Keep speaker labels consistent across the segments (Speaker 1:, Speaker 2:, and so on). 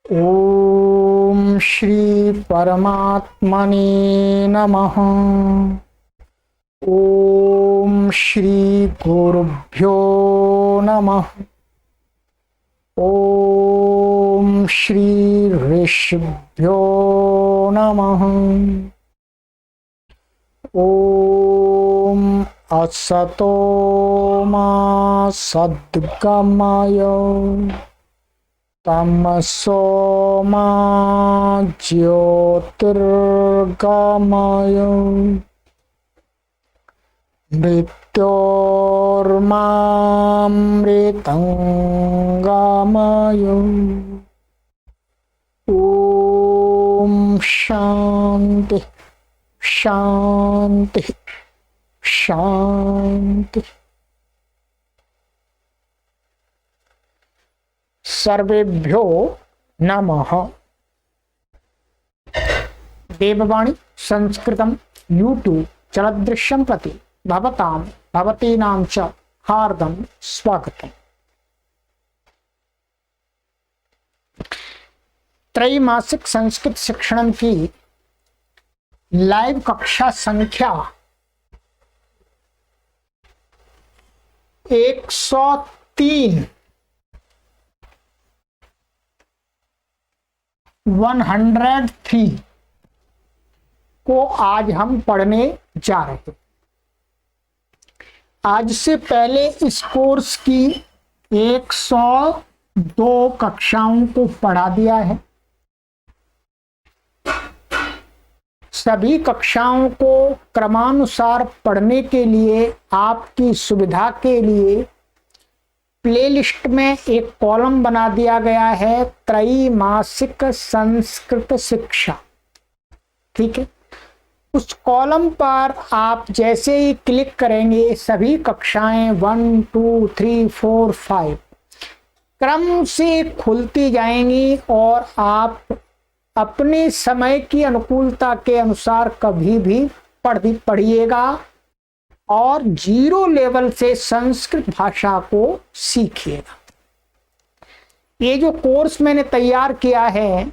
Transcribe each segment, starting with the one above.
Speaker 1: ओम श्री परमात्मने नमः। ओम श्री गुरुभ्यो नमः। ओम श्री ऋषिभ्यो नमः। ओम असतो मा सद्गमय तमसो मा ज्योतिर्गमय मृत्योर्मामृतंगमय। ओम शांति शांति शांति। सर्वेभ्यो नमः। देववाणी संस्कृतम यूट्यूब चलदृश्यम प्रति भवतां भवतीनां च हार्दं स्वागतम्। त्रैमासिक संस्कृत शिक्षण की लाइव कक्षा संख्या 103 103 को आज हम पढ़ने जा रहे हैं। आज से पहले इस कोर्स की 102 कक्षाओं को पढ़ा दिया है। सभी कक्षाओं को क्रमानुसार पढ़ने के लिए आपकी सुविधा के लिए प्लेलिस्ट में एक कॉलम बना दिया गया है, त्रैमासिक संस्कृत शिक्षा। ठीक है, उस कॉलम पर आप जैसे ही क्लिक करेंगे सभी कक्षाएं 1 2 3 4 5 क्रम से खुलती जाएंगी और आप अपने समय की अनुकूलता के अनुसार कभी भी पढ़िएगा और 0 लेवल से संस्कृत भाषा को सीखिएगा। ये जो कोर्स मैंने तैयार किया है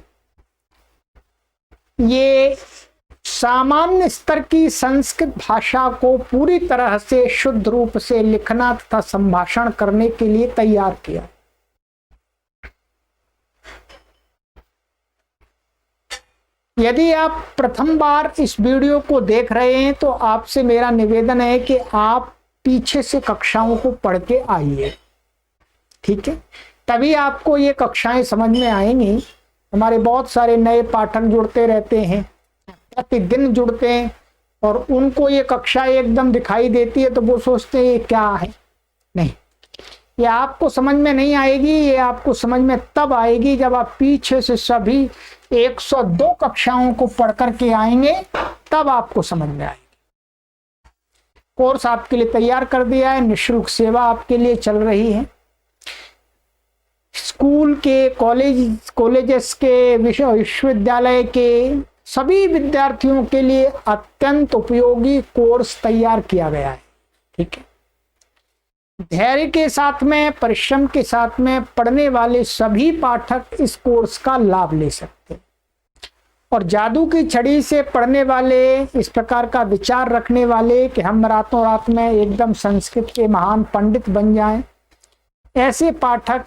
Speaker 1: ये सामान्य स्तर की संस्कृत भाषा को पूरी तरह से शुद्ध रूप से लिखना तथा संभाषण करने के लिए तैयार किया। यदि आप प्रथम बार इस वीडियो को देख रहे हैं तो आपसे मेरा निवेदन है कि आप पीछे से कक्षाओं को पढ़ के आइए। ठीक है, तभी आपको ये कक्षाएं समझ में आएंगी। हमारे बहुत सारे नए पाठक जुड़ते रहते हैं, प्रतिदिन जुड़ते हैं और उनको ये कक्षा एकदम दिखाई देती है तो वो सोचते हैं ये क्या है। नहीं, ये आपको समझ में नहीं आएगी। ये आपको समझ में तब आएगी जब आप पीछे से सभी 102 कक्षाओं को पढ़ करके आएंगे, तब आपको समझ में आएगी। कोर्स आपके लिए तैयार कर दिया है, निःशुल्क सेवा आपके लिए चल रही है। स्कूल के, कॉलेजेस के, विश्वविद्यालय के सभी विद्यार्थियों के लिए अत्यंत उपयोगी कोर्स तैयार किया गया है। ठीक है, धैर्य के साथ में, परिश्रम के साथ में पढ़ने वाले सभी पाठक इस कोर्स का लाभ ले सकते हैं। और जादू की छड़ी से पढ़ने वाले, इस प्रकार का विचार रखने वाले कि हम रातों रात में एकदम संस्कृत के महान पंडित बन जाएं, ऐसे पाठक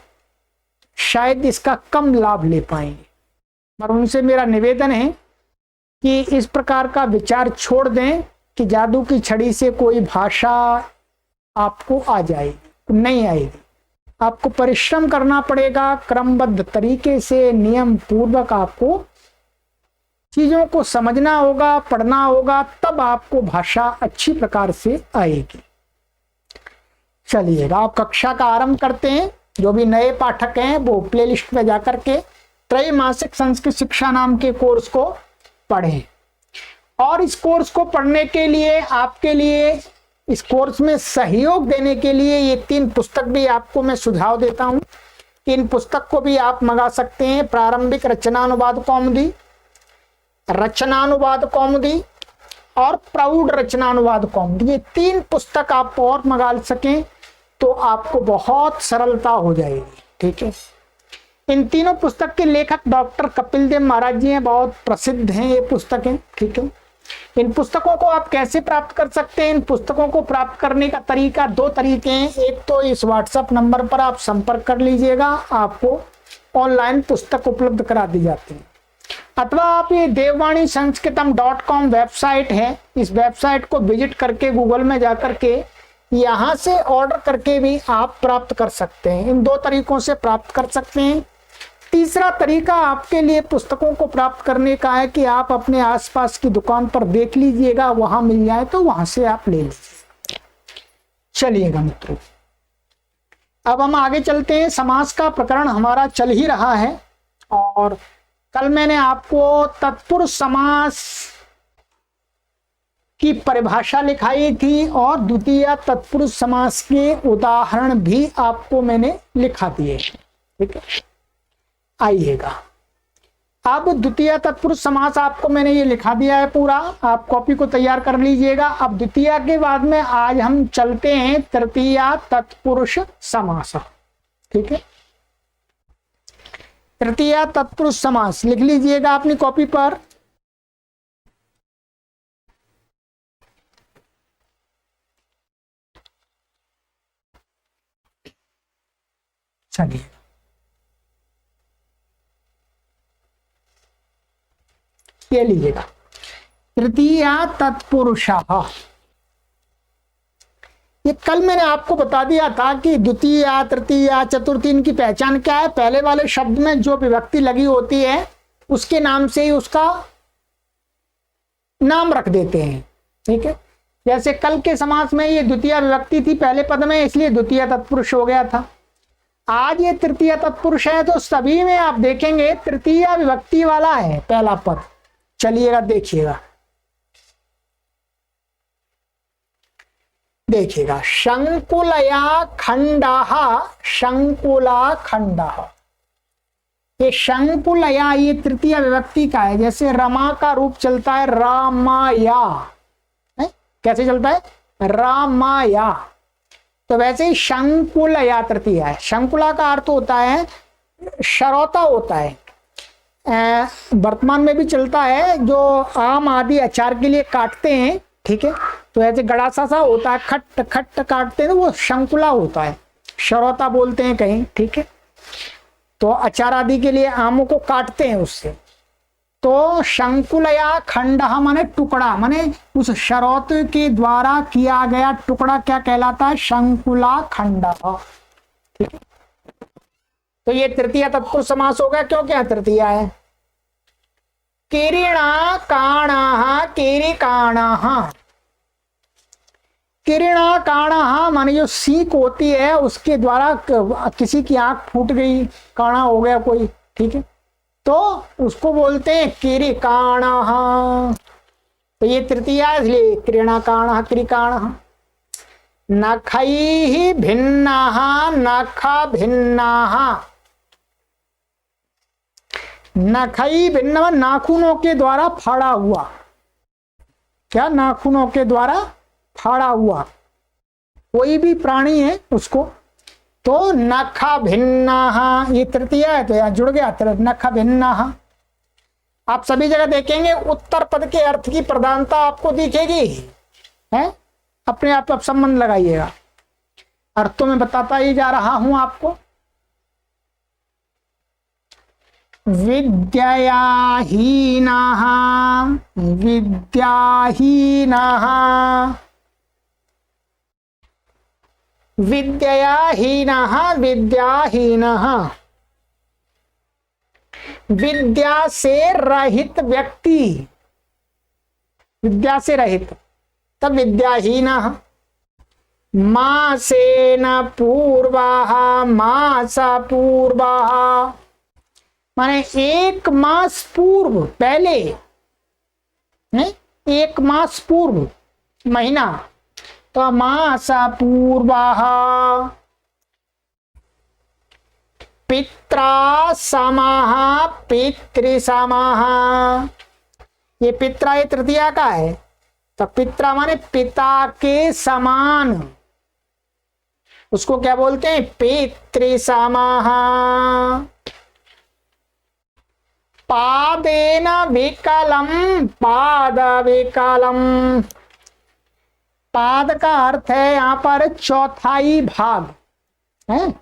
Speaker 1: शायद इसका कम लाभ ले पाएंगे। पर उनसे मेरा निवेदन है कि इस प्रकार का विचार छोड़ दें कि जादू की छड़ी से कोई भाषा आपको आ जाएगी, नहीं आएगी। आपको परिश्रम करना पड़ेगा, क्रमबद्ध तरीके से नियम पूर्वक आपको चीजों को समझना होगा, पढ़ना होगा, तब आपको भाषा अच्छी प्रकार से आएगी। चलिएगा, आप कक्षा का आरंभ करते हैं। जो भी नए पाठक हैं वो प्लेलिस्ट में जाकर के त्रैमासिक संस्कृत शिक्षा नाम के कोर्स को पढ़ें। और इस कोर्स को पढ़ने के लिए आपके लिए, इस कोर्स में सहयोग देने के लिए ये 3 पुस्तक भी आपको मैं सुझाव देता हूं। इन पुस्तक को भी आप मंगा सकते हैं। प्रारंभिक रचनानुवाद कौमुदी, रचनानुवाद कौमुदी और प्रौढ़ रचनानुवाद कौमुदी, ये 3 पुस्तक आप और मंगा सकें तो आपको बहुत सरलता हो जाएगी। ठीक है, इन तीनों पुस्तक के लेखक डॉक्टर कपिल देव महाराज जी हैं, बहुत प्रसिद्ध हैं ये पुस्तकें। ठीक है, इन पुस्तकों को आप कैसे प्राप्त कर सकते हैं? इन पुस्तकों को प्राप्त करने का तरीका, दो तरीके हैं। एक तो इस व्हाट्सएप नंबर पर आप संपर्क कर लीजिएगा, आपको ऑनलाइन पुस्तक उपलब्ध करा दी जाती है। अथवा आप ये देववाणी संस्कृतम.com वेबसाइट है, इस वेबसाइट को विजिट करके गूगल में जाकर के यहाँ से ऑर्डर करके भी आप प्राप्त कर सकते हैं। इन दो तरीकों से प्राप्त कर सकते हैं। तीसरा तरीका आपके लिए पुस्तकों को प्राप्त करने का है कि आप अपने आसपास की दुकान पर देख लीजिएगा, वहां मिल जाए तो वहां से आप ले लीजिए। चलिएगा मित्रों, अब हम आगे चलते हैं। समास का प्रकरण हमारा चल ही रहा है और कल मैंने आपको तत्पुरुष समास की परिभाषा लिखाई थी और द्वितीय तत्पुरुष समास के उदाहरण भी आपको मैंने लिखा दिए। ठीक है, आइएगा अब द्वितीय तत्पुरुष समास आपको मैंने ये लिखा दिया है पूरा, आप कॉपी को तैयार कर लीजिएगा। अब द्वितीय के बाद में आज हम चलते हैं तृतीय तत्पुरुष समास। ठीक है, तृतीय तत्पुरुष समास लिख लीजिएगा अपनी कॉपी पर। चलिए, ये लीजिएगा तृतीय तत्पुरुषः। ये कल मैंने आपको बता दिया था कि द्वितीय, तृतीय, चतुर्थी इनकी पहचान क्या है। पहले वाले शब्द में जो विभक्ति लगी होती है उसके नाम से ही उसका नाम रख देते हैं। ठीक है, जैसे कल के समास में ये द्वितीय विभक्ति थी पहले पद में, इसलिए द्वितीय तत्पुरुष हो गया था। आज ये तृतीय तत्पुरुष है तो सभी में आप देखेंगे तृतीय विभक्ति वाला है पहला पद। चलिएगा देखिएगा, देखिएगा शंकुलया खंडः, शंकुला खंडः। ये शंकुलया ये तृतीय विभक्ति का है। जैसे रमा का रूप चलता है रामाया, कैसे चलता है? रामाया। तो वैसे ही शंकुलया तृतीय है। शंकुला का अर्थ होता है शरौता होता है, वर्तमान में भी चलता है, जो आम आदि अचार के लिए काटते हैं। ठीक है, तो ऐसे गड़ासा सा होता है, खट खट काटते हैं, तो वो शंकुला होता है, शरौता बोलते हैं कहीं। ठीक है, तो अचार आदि के लिए आमों को काटते हैं उससे। तो शंकुलया खंडः माने टुकड़ा, माने उस शरौत के द्वारा किया गया टुकड़ा क्या कहलाता है? शंकुला खंडः। ठीक है, तो ये तृतीय तत्पुरुष समास हो गया। क्यों, क्या तृतीय है? किरीणा काणः, किरीकाणः। किरीणा काणः माने जो सीख होती है उसके द्वारा किसी की आंख फूट गई, काणा हो गया कोई। ठीक है, तो उसको बोलते हैं किरीकाणः। तो ये तृतीय है, इसलिए किरीणा काणः, किरीकाणः। नखैः भिन्नः, नख भिन्नः। नखई भिन्न नाखूनों के द्वारा फाड़ा हुआ। क्या? नाखूनों के द्वारा फाड़ा हुआ कोई भी प्राणी है उसको। तो नखा भिन्ना, ये तृतीय है तो यहाँ जुड़ गया नखा भिन्ना। आप सभी जगह देखेंगे उत्तर पद के अर्थ की प्रधानता आपको दिखेगी है। अपने आप संबंध लगाइएगा, अर्थों में बताता ही जा रहा हूं आपको। विद्याहीनः, विद्याहीनः, विद्याहीनः, विद्याहीनः। विद्या से रहित व्यक्ति, विद्या से रहित, तब विद्याहीनः। मासेन पूर्वः, मास पूर्वः माने एक मास पूर्व, पहले है, एक मास पूर्व महीना, तो मास पूर्वः। पित्रा समः, पितृसमः। ये पित्रा ये तृतीया का है, तो पित्रा माने पिता के समान, उसको क्या बोलते हैं? पितृसमः। पादेन विकलम, पाद विकलम। पाद का अर्थ है यहां पर चौथाई भाग है,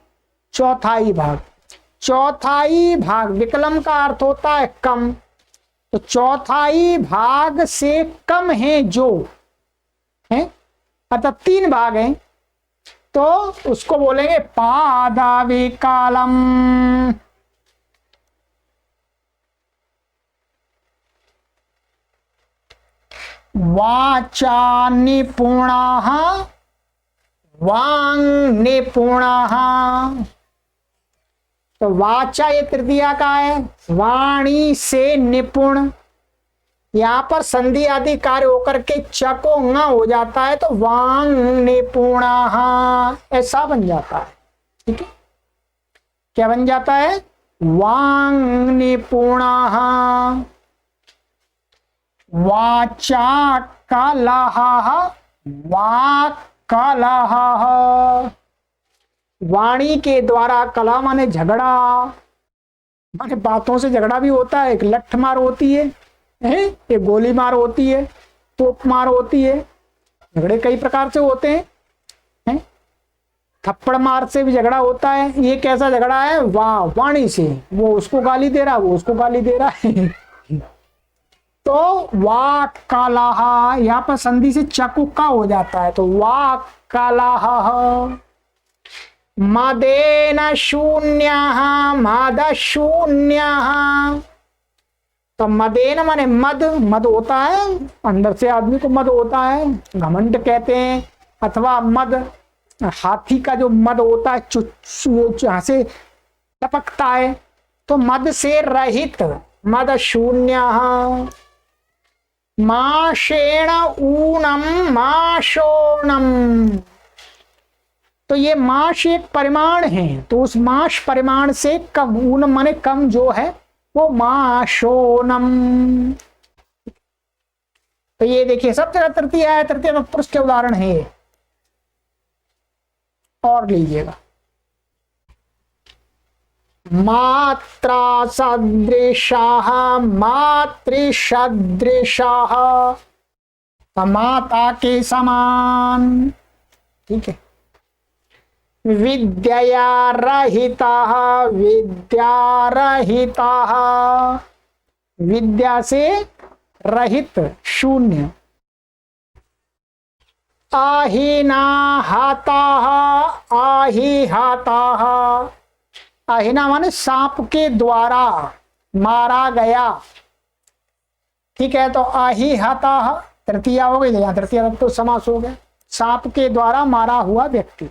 Speaker 1: चौथाई भाग। चौथाई भाग, विकलम का अर्थ होता है कम, तो चौथाई भाग से कम है जो है, अर्थात 3 भाग हैं, तो उसको बोलेंगे पादा विकलम। वाचा निपुणः, वांग निपुणः। तो वाचा ये तृतीया का है, वाणी से निपुण। यहां पर संधि आदि कार्य होकर के च को ङ हो जाता है, तो वांग निपुणः ऐसा बन जाता है। ठीक है, क्या बन जाता है? वांग निपुणः। वाचा कलह, वाक् कलह। वाणी के द्वारा, कलह माने झगड़ा, माने बातों से झगड़ा भी होता है। एक लठ मार होती है, एक गोली मार होती है, तोप मार होती है। झगड़े कई प्रकार से होते हैं, थप्पड़ मार से भी झगड़ा होता है। ये कैसा झगड़ा है? वाणी से, वो उसको गाली दे रहा है, वो उसको गाली दे रहा है। तो वाक् कलह, यहाँ पर संधि से चकु का हो जाता है, तो वाक् कलह। मदेन शून्यः, मद शून्यः। तो मदेन माने मद, मद होता है अंदर से आदमी को मद होता है, घमंड कहते हैं, अथवा मद हाथी का जो मद होता है, जहां से टपकता है, तो मद से रहित, मद शून्यः। माशेण ऊनम, माशोणम। तो ये माश एक परिमाण है, तो उस माश परिमाण से कम, ऊनम माने कम जो है, वो माशोनम। तो ये देखिए सब जगह तृतीया है, तृतीय तत्पुरुष के उदाहरण है ये। और लीजिएगा, मात्रा सदृशाः, मातृसदृशाः। माता के समान। ठीक है। विद्या रहिताः, विद्या रहिताः। विद्या से रहित, शून्य। अहिनाहताः, अहिहताः। अहिना माने सांप के द्वारा मारा गया। ठीक है, तो अहिहताः तृतीया हो गई, यहाँ तृतीया तो समास हो गया। सांप के द्वारा मारा हुआ व्यक्ति।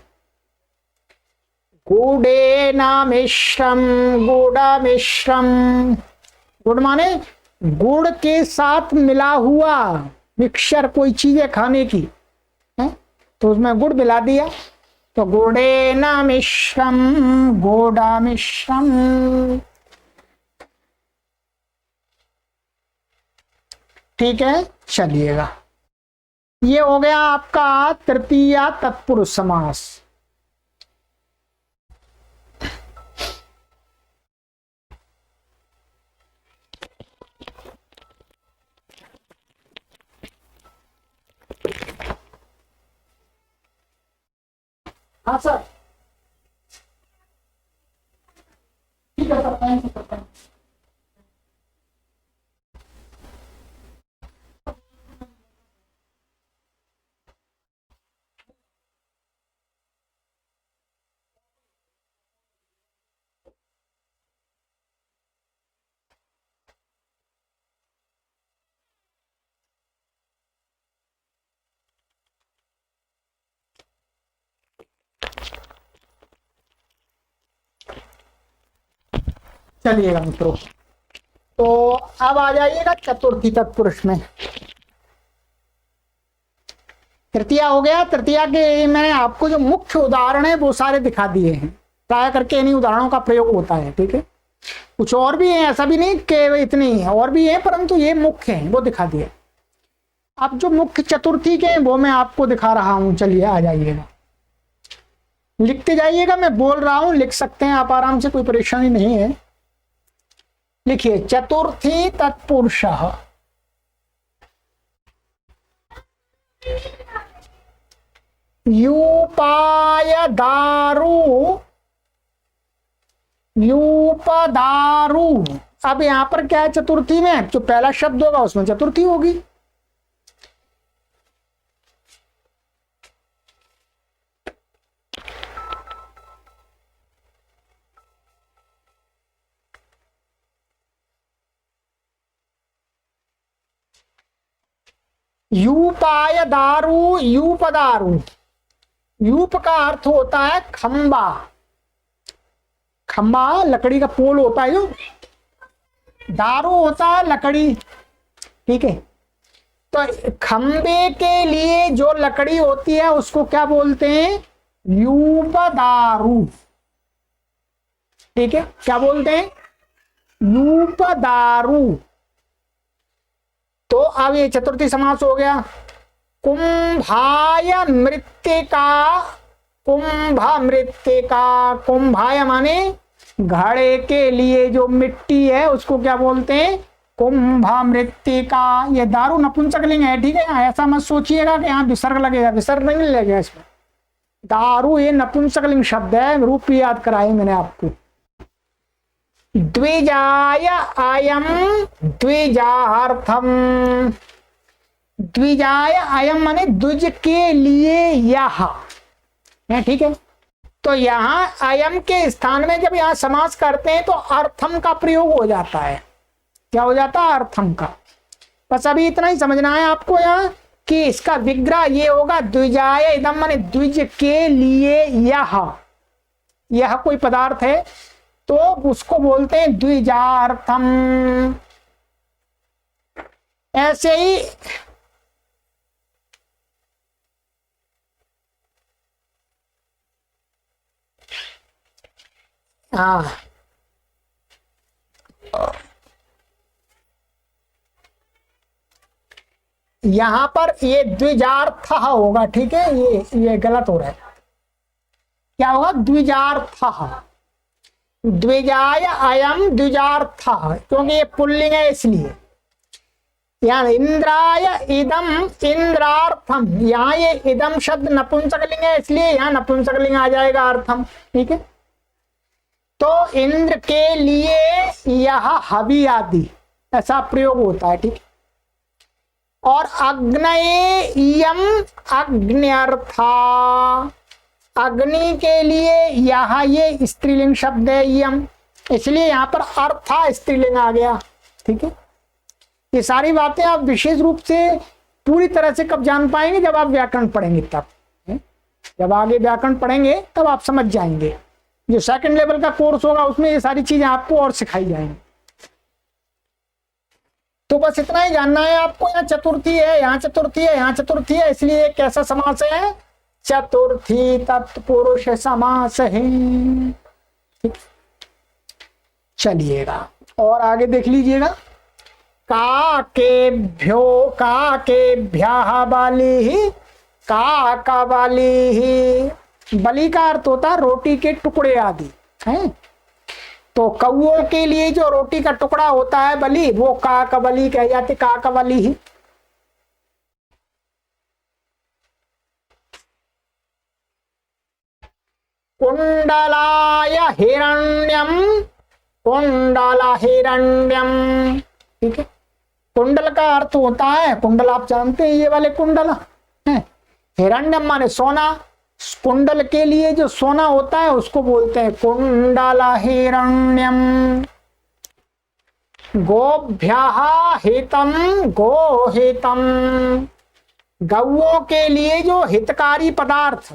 Speaker 1: गुड़ेन मिश्रम, गुड़ मिश्रम। गुड़ माने गुड़ के साथ मिला हुआ, मिक्सचर कोई चीज है खाने की है, तो उसमें गुड़ मिला दिया, तो गुड़ेन मिश्रम, गुड़ मिश्रम। ठीक है, चलिएगा, ये हो गया आपका तृतीया तत्पुरुष समास। हाँ सर, ठीक है sir, thank you sir, thank you. चलिएगा मित्रों, तो अब आ जाइएगा चतुर्थी तत्पुरुष में। तृतीया हो गया। तृतीया के मैंने आपको जो मुख्य उदाहरण है वो सारे दिखा दिए हैं, प्राय करके इन्हीं उदाहरणों का प्रयोग होता है। ठीक है, कुछ और भी है, ऐसा भी नहीं कि इतने ही और भी है, परंतु ये मुख्य हैं, वो दिखा दिए। अब जो मुख्य चतुर्थी के हैं वो मैं आपको दिखा रहा हूं। चलिए आ जाइएगा, लिखते जाइएगा, मैं बोल रहा हूं, लिख सकते हैं आप आराम से, कोई परेशानी नहीं है। लिखिए चतुर्थी तत्पुरुष, यूपाय दारू, यूपदारू। अब यहां पर क्या है, चतुर्थी में जो पहला शब्द होगा उसमें चतुर्थी होगी। यूपाय दारू, यूपदारू। यूप का अर्थ होता है खंबा, खंबा लकड़ी का पोल होता है जो, दारू होता है लकड़ी, ठीक है। तो खंबे के लिए जो लकड़ी होती है उसको क्या बोलते हैं, यूपदारू, ठीक है। क्या बोलते हैं, यूपदारू। तो अब ये चतुर्थी समास हो गया। कुंभाय मृत्तिका, कुंभ मृत्तिका, कुंभाय माने घड़े के लिए जो मिट्टी है उसको क्या बोलते हैं, कुंभ मृत्तिका। ये दारू नपुंसकलिंग है, ठीक है। ऐसा मत सोचिएगा कि यहाँ विसर्ग लगेगा, विसर्ग नहीं लगेगा इसमें। दारू ये नपुंसकलिंग शब्द है, रूप याद कराए मैंने आपको। द्विजाय अयम, द्विजार्थम, द्विजाय अयम माने द्विज के लिए यह है, ठीक है। तो यहां अयम के स्थान में जब यहां समास करते हैं तो अर्थम का प्रयोग हो जाता है। क्या हो जाता है, अर्थम का। बस अभी इतना ही समझना है आपको यहाँ कि इसका विग्रह ये होगा, द्विजाय इदम माने द्विज के लिए यह कोई पदार्थ है तो उसको बोलते हैं द्विजार्थम। ऐसे ही हाँ, यहां पर ये द्विजार्थ होगा, ठीक है। ये गलत हो रहा है। क्या होगा, द्विजार्थ, द्विजाय अयम द्विजार्थ, क्योंकि ये पुल्लिंग है इसलिए। यहाँ इंद्राय इदम इंद्रार्थम, यहाँ ये इदम शब्द नपुंसकलिंग है इसलिए यहाँ नपुंसकलिंग आ जाएगा अर्थम, ठीक है। तो इंद्र के लिए यह हवि आदि ऐसा प्रयोग होता है, ठीक है। और अग्नयेयम अग्न्यर्था, अग्नि के लिए यह ये स्त्रीलिंग शब्द है यम, इसलिए यहां पर अर्था स्त्रीलिंग आ गया, ठीक है। ये सारी बातें आप विशेष रूप से पूरी तरह से कब जान पाएंगे, जब आप व्याकरण पढ़ेंगे तब। जब आगे व्याकरण पढ़ेंगे तब आप समझ जाएंगे। जो सेकंड लेवल का कोर्स होगा उसमें ये सारी चीजें आपको और सिखाई जाएंगी। तो बस इतना ही जानना है आपको। यहाँ चतुर्थी है, यहाँ चतुर्थी है, यहाँ चतुर्थी है, इसलिए कैसा समास है, चतुर्थी तत्पुरुष समास है, ठीक। चलिएगा और आगे देख लीजिएगा। काकेभ्यो, काकेभ्यः बलिः, काका बलिः। बलि का अर्थ होता है रोटी के टुकड़े आदि, हैं। तो कौओं के लिए जो रोटी का टुकड़ा होता है बलि, वो काका बलि कह जाते, काका बलि ही। कुंडलाय हिरण्यम, कुंडला हिरण्यम, ठीक है। कुंडल का अर्थ होता है, कुंडल आप जानते हैं ये वाले कुंडल है। हिरण्यम माने सोना, कुंडल के लिए जो सोना होता है उसको बोलते हैं कुंडला हिरण्यम। गोभ्यः हितम, गो हितम, गौओं के लिए जो हितकारी पदार्थ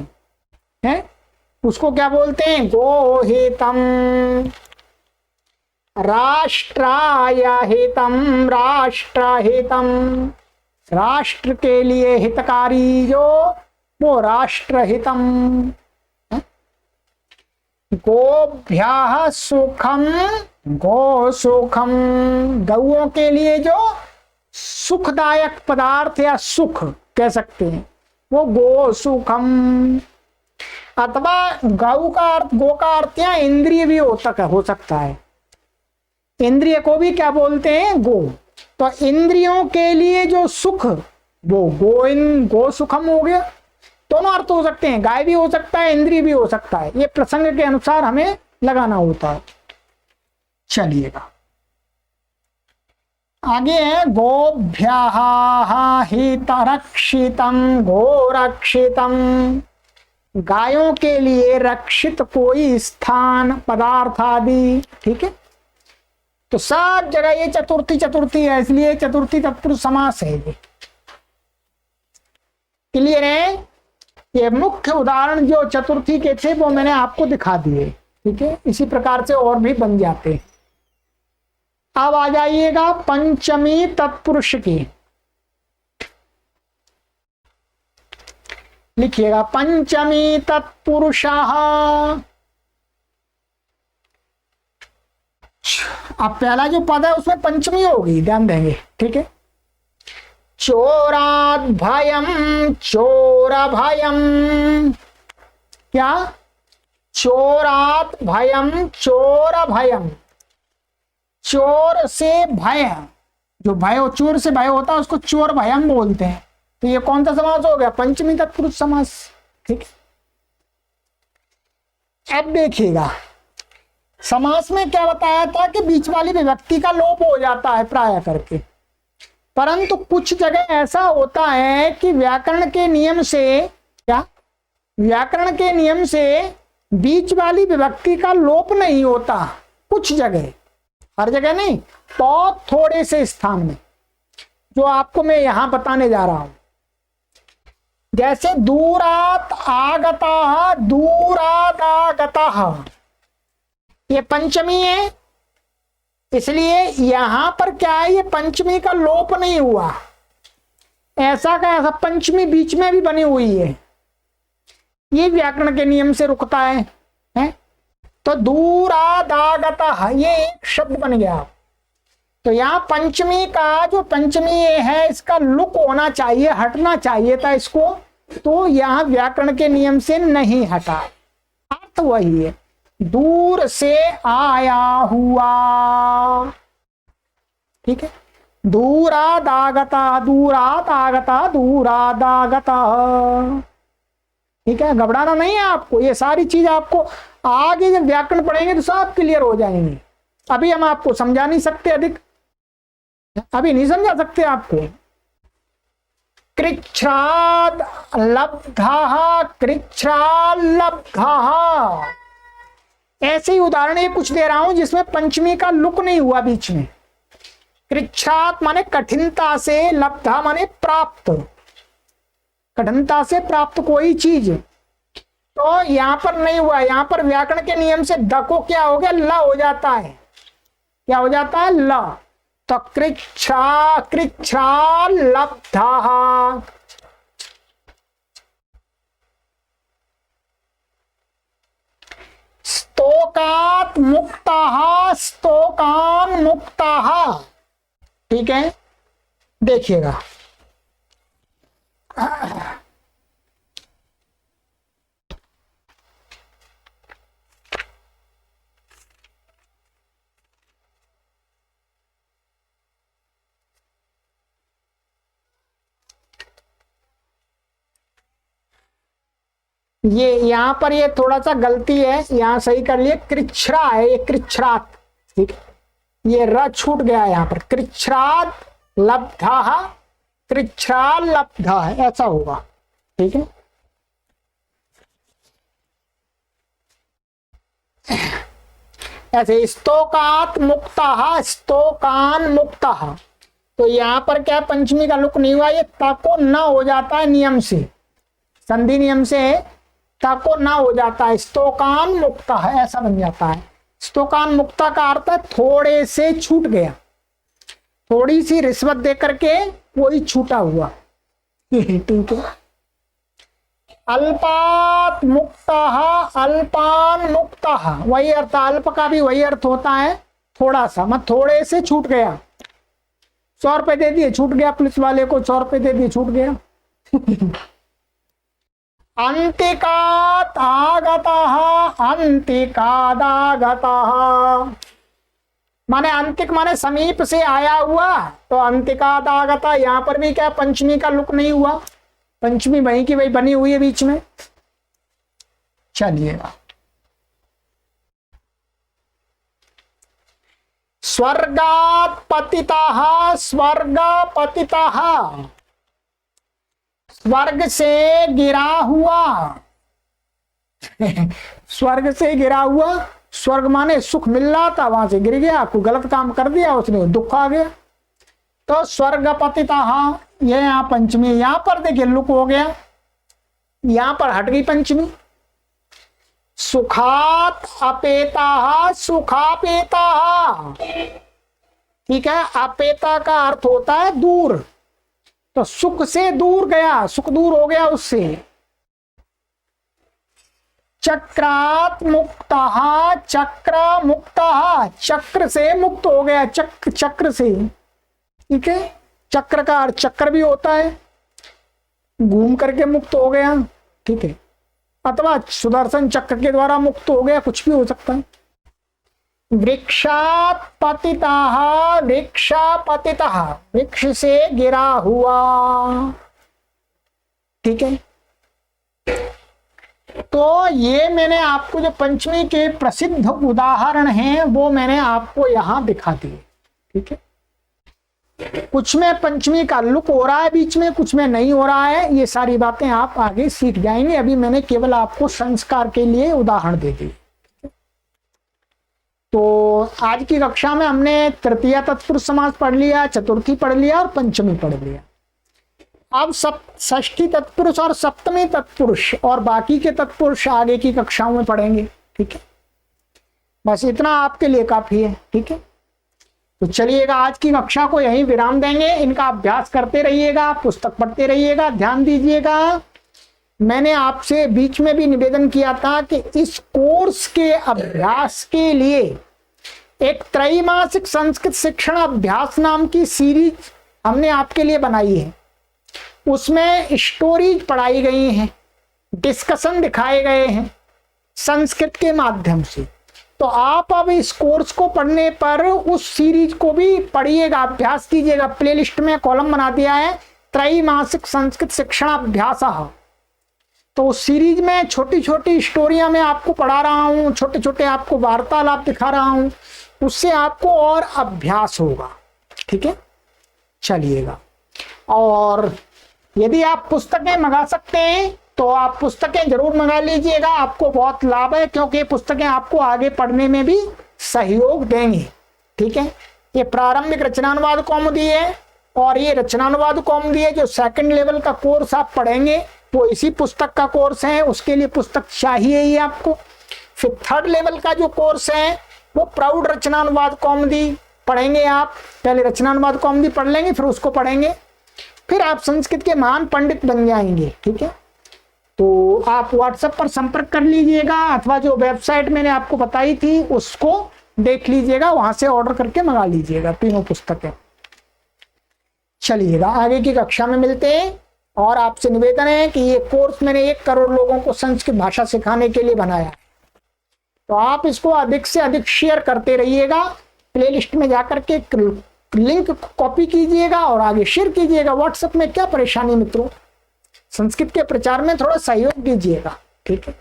Speaker 1: है उसको क्या बोलते हैं, गो हितम। राष्ट्राय हितम, राष्ट्र हितम, राष्ट्र के लिए हितकारी जो वो राष्ट्र हितम। गोभ्यः सुखम, गो सुखम, गौओं के लिए जो सुखदायक पदार्थ या सुख कह सकते हैं वो गो सुखम। अथवा गौ का अर्थ, गो का अर्थ या इंद्रिय भी हो सकता है। इंद्रिय को भी क्या बोलते हैं? गो। तो इंद्रियों के लिए जो सुख, वो गो सुखम हो गया। दोनों अर्थ हो सकते हैं, गाय भी हो सकता है, इंद्रिय भी हो सकता है, ये प्रसंग के अनुसार हमें लगाना होता है। चलिएगा आगे है, गोभ्यः हितरक्षितम गोरक्षितम, गायों के लिए रक्षित कोई स्थान, पदार्थ आदि। ठीक है, तो सब जगह ये चतुर्थी है, इसलिए चतुर्थी तत्पुरुष समास है। ये क्लियर है? ये मुख्य उदाहरण जो चतुर्थी के थे वो मैंने आपको दिखा दिए। ठीक है, इसी प्रकार से और भी बन जाते हैं। अब आ जाइएगा पंचमी तत्पुरुष की, लिखिएगा पंचमी तत्पुरुषः। अब पहला जो पद है उसमें पंचमी होगी, ध्यान देंगे। ठीक है, चोरात् भयम, चोर भयम, क्या? चोरात् भयम, चोर भयम, चोर से भय, जो भय चोर से भय होता है उसको चोर भयम बोलते हैं। तो ये कौन सा समास हो गया? पंचमी तत्पुरुष समास। ठीक है, अब देखिएगा समास में क्या बताया था कि बीच वाली विभक्ति का लोप हो जाता है प्राय करके, परंतु कुछ जगह ऐसा होता है कि व्याकरण के नियम से, क्या? व्याकरण के नियम से बीच वाली विभक्ति का लोप नहीं होता। कुछ जगह, हर जगह नहीं, बहुत थोड़े से स्थान में, जो आपको मैं यहां बताने जा रहा हूं। जैसे दूरात आगता, दूरात आगता, ये पंचमी है, इसलिए यहां पर क्या है, ये पंचमी का लोप नहीं हुआ। ऐसा का ऐसा पंचमी बीच में भी बनी हुई है, ये व्याकरण के नियम से रुकता है, हैं? तो दूरादागता ये एक शब्द बन गया। तो यहाँ पंचमी का जो पंचमी है इसका लुक होना चाहिए, हटना चाहिए था इसको, तो यहाँ व्याकरण के नियम से नहीं हटा। अर्थ वही है, दूर से आया हुआ। ठीक है, दूरादागता, दूरादागता, दूरादागता। ठीक है, घबराना नहीं है आपको, ये सारी चीज आपको आगे जब व्याकरण पढ़ेंगे तो सब क्लियर हो जाएंगे। अभी हम आपको समझा नहीं सकते, अधिक अभी नहीं समझा सकते आपको। कृच्छ्राद लब्धः, कृच्छ्राद लब्धः, ऐसे ही उदाहरण ये कुछ दे रहा हूं जिसमें पंचमी का लुक नहीं हुआ बीच में। कृच्छ्राद माने कठिनता से, लब्धा माने प्राप्त, कठिनता से प्राप्त कोई चीज। तो यहां पर नहीं हुआ, यहां पर व्याकरण के नियम से द को क्या हो गया? ल हो जाता है। क्या हो जाता है? ल। तो कृच्छ्रा, कृच्छ्रा लब्धः, स्तोकात् मुक्तः, स्तोकान् मुक्तः। ठीक है, देखिएगा ये यहां पर ये थोड़ा सा गलती है, यहां सही कर लिए, कृच्छ्रा है ये, कृच्छ्रात। ठीक है, ये र छूट गया है यहां पर, कृच्छ्रात लब्धः, कृच्छ्रा लब्धः, ऐसा होगा। ठीक है, ऐसे स्तोकात मुक्तः, स्तोकान मुक्तः। तो यहां पर क्या पंचमी का लुक नहीं हुआ, ये ताको न हो जाता है नियम से, संधि नियम से ताको ना हो जाता है, स्तोकान मुक्ता है ऐसा बन जाता है। स्तोकान मुक्ता का अर्थ है थोड़े से छूट गया, थोड़ी सी रिश्वत दे करके कोई छूटा हुआ। ठीक है, अल्पात मुक्ता, अल्पान मुक्ता, वही अर्थ, अल्प का भी वही अर्थ होता है थोड़ा सा, मतलब थोड़े से छूट गया। 100 रुपए दे दिए छूट गया, पुलिस वाले को 100 रुपए दे दिए छूट गया। अंतिकात आगतः, अंतिकादागतः, माने अंतिक माने समीप से आया हुआ, तो अंतिकात आगता, यहां पर भी क्या पंचमी का लुक नहीं हुआ, पंचमी वहीं की वही बनी हुई है बीच में। चलिएगा, स्वर्गात पतिताः, स्वर्ग पतिताः, स्वर्ग से गिरा हुआ स्वर्ग से गिरा हुआ, स्वर्ग माने सुख मिल रहा था, वहां से गिर गया, कोई गलत काम कर दिया उसने, दुख आ गया। तो स्वर्ग पतिताः, ये यहां पंचमी, यहां पर देखिए लुक हो गया, यहां पर हट गई पंचमी। सुखात अपेताः, सुखापेताः, ठीक है। अपेता का अर्थ होता है दूर, तो सुख से दूर गया, सुख दूर हो गया उससे। चक्रात मुक्तः, चक्र मुक्तः, चक्र से मुक्त हो गया, चक्र से, ठीक है। चक्र का अर्थ चक्र भी होता है, घूम करके मुक्त हो गया, ठीक है, अथवा सुदर्शन चक्र के द्वारा मुक्त हो गया, कुछ भी हो सकता है। वृक्षात पतिताः, वृक्षा पतितः, वृक्ष से गिरा हुआ, ठीक है। तो ये मैंने आपको जो पंचमी के प्रसिद्ध उदाहरण हैं वो मैंने आपको यहां दिखा दिए, ठीक है। कुछ में पंचमी का लुक हो रहा है बीच में, कुछ में नहीं हो रहा है, ये सारी बातें आप आगे सीख जाएंगे। अभी मैंने केवल आपको संस्कार के लिए उदाहरण दे दिए। तो आज की कक्षा में हमने तृतीय तत्पुरुष समास पढ़ लिया, चतुर्थी पढ़ लिया और पंचमी पढ़ लिया। अब षष्ठी तत्पुरुष और सप्तमी तत्पुरुष और बाकी के तत्पुरुष आगे की कक्षाओं में पढ़ेंगे, ठीक है। बस इतना आपके लिए काफी है, ठीक है। तो चलिएगा, आज की कक्षा को यहीं विराम देंगे। इनका अभ्यास करते रहिएगा, पुस्तक पढ़ते रहिएगा, ध्यान दीजिएगा। मैंने आपसे बीच में भी निवेदन किया था कि इस कोर्स के अभ्यास के लिए एक त्रैमासिक संस्कृत शिक्षण अभ्यास नाम की सीरीज हमने आपके लिए बनाई है। उसमें स्टोरीज पढ़ाई गई हैं, डिस्कशन दिखाए गए हैं संस्कृत के माध्यम से। तो आप अब इस कोर्स को पढ़ने पर उस सीरीज को भी पढ़िएगा, अभ्यास कीजिएगा। प्लेलिस्ट में कॉलम बना दिया है त्रैमासिक संस्कृत शिक्षण अभ्यास। तो उस सीरीज में छोटी छोटी स्टोरियां मैं आपको पढ़ा रहा हूं, छोटे छोटे आपको वार्तालाप दिखा रहा हूं, उससे आपको और अभ्यास होगा, ठीक है। चलिएगा, और यदि आप पुस्तकें मंगा सकते हैं तो आप पुस्तकें जरूर मंगा लीजिएगा, आपको बहुत लाभ है, क्योंकि पुस्तकें आपको आगे पढ़ने में भी सहयोग देंगी, ठीक है। ये प्रारंभिक रचनानुवाद कौमुदी है, और ये रचनानुवाद कौमुदी है जो सेकंड लेवल का कोर्स आप पढ़ेंगे वो इसी पुस्तक का कोर्स है, उसके लिए पुस्तक चाहिए ही आपको। फिर थर्ड लेवल का जो कोर्स है वो प्रौढ़ रचनानुवाद कौमुदी पढ़ेंगे आप। पहले रचनानुवाद कौमुदी पढ़ लेंगे, फिर उसको पढ़ेंगे, फिर आप संस्कृत के महान पंडित बन जाएंगे, ठीक है। तो आप व्हाट्सएप पर संपर्क कर लीजिएगा, अथवा जो वेबसाइट मैंने आपको बताई थी उसको देख लीजिएगा, वहां से ऑर्डर करके मंगा लीजिएगा तीनों पुस्तकें। चलिएगा, आगे की कक्षा में मिलते हैं। और आपसे निवेदन है कि ये कोर्स मैंने 1 करोड़ लोगों को संस्कृत भाषा सिखाने के लिए बनाया है, तो आप इसको अधिक से अधिक शेयर करते रहिएगा। प्लेलिस्ट में जाकर के लिंक कॉपी कीजिएगा और आगे शेयर कीजिएगा। व्हाट्सएप में क्या परेशानी मित्रों, संस्कृत के प्रचार में थोड़ा सहयोग दीजिएगा, ठीक है।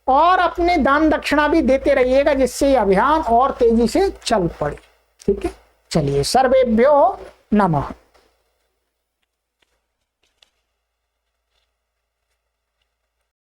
Speaker 1: और अपने दान दक्षिणा भी देते रहिएगा, जिससे अभियान और तेजी से चल पड़े, ठीक है। चलिए, सर्वेभ्यो नमः।